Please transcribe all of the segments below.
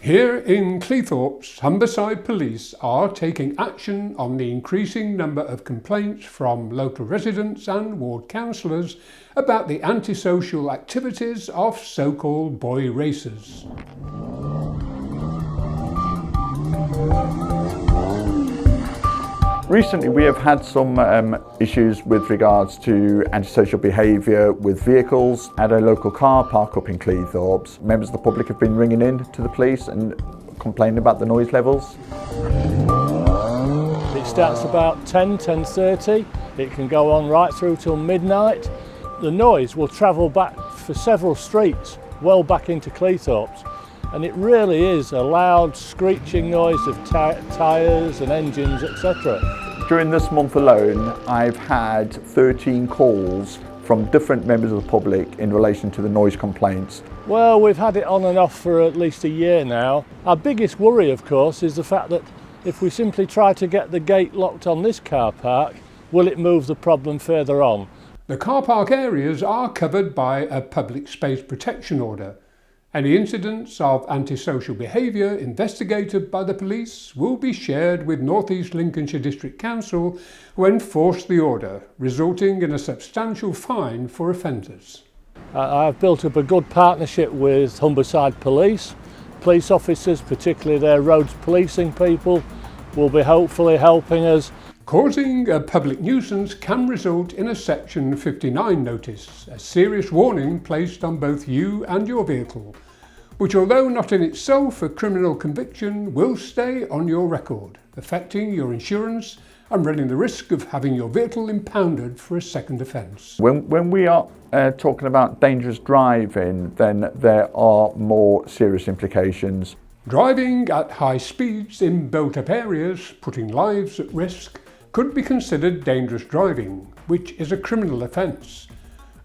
Here in Cleethorpes, Humberside Police are taking action on the increasing number of complaints from local residents and ward councillors about the antisocial activities of so-called boy racers. Recently we have had some issues with regards to antisocial behaviour with vehicles at a local car park up in Cleethorpes. Members of the public have been ringing in to the police and complaining about the noise levels. It starts about 10:30, it can go on right through till midnight. The noise will travel back for several streets, well back into Cleethorpes. And it really is a loud screeching noise of tyres and engines, etc. During this month alone, I've had 13 calls from different members of the public in relation to the noise complaints. Well, we've had it on and off for at least a year now. Our biggest worry, of course, is the fact that if we simply try to get the gate locked on this car park, will it move the problem further on? The car park areas are covered by a public space protection order. Any incidents of antisocial behaviour investigated by the police will be shared with North East Lincolnshire District Council who enforce the order, resulting in a substantial fine for offenders. I've built up a good partnership with Humberside Police. Police officers, particularly their roads policing people, will be hopefully helping us. Causing a public nuisance can result in a Section 59 notice, a serious warning placed on both you and your vehicle, which, although not in itself a criminal conviction, will stay on your record, affecting your insurance and running the risk of having your vehicle impounded for a second offence. When we are talking about dangerous driving, then there are more serious implications. Driving at high speeds in built-up areas, putting lives at risk, could be considered dangerous driving, which is a criminal offence.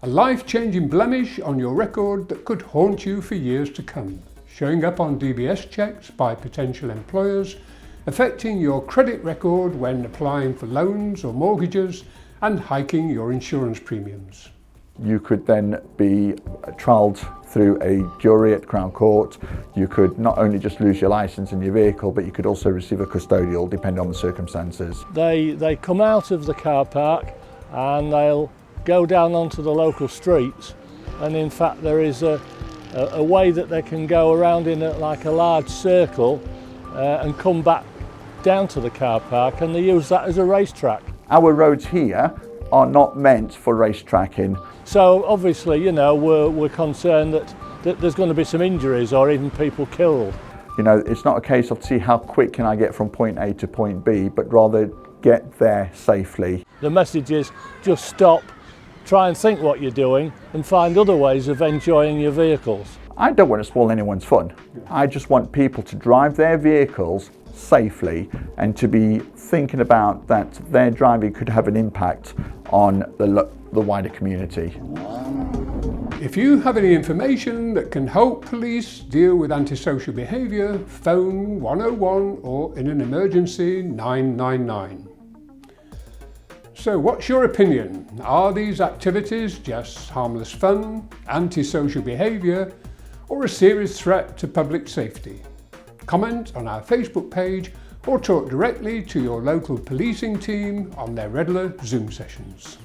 A life-changing blemish on your record that could haunt you for years to come, showing up on DBS checks by potential employers, affecting your credit record when applying for loans or mortgages, and hiking your insurance premiums. You could then be trialled through a jury at Crown Court. You could not only just lose your licence and your vehicle, but you could also receive a custodial, depending on the circumstances. They come out of the car park and they'll go down onto the local streets, and in fact there is a way that they can go around in like a large circle and come back down to the car park, and they use that as a racetrack. Our roads here are not meant for racetracking. So obviously, you know, we're concerned that there's going to be some injuries or even people killed. You know, it's not a case of see how quick can I get from point A to point B, but rather get there safely. The message is just stop, try and think what you're doing and find other ways of enjoying your vehicles. I don't want to spoil anyone's fun. I just want people to drive their vehicles safely and to be thinking about that their driving could have an impact on the wider community. If you have any information that can help police deal with antisocial behaviour, phone 101 or in an emergency 999. So what's your opinion? Are these activities just harmless fun, antisocial behaviour, or a serious threat to public safety? Comment on our Facebook page or talk directly to your local policing team on their regular Zoom sessions.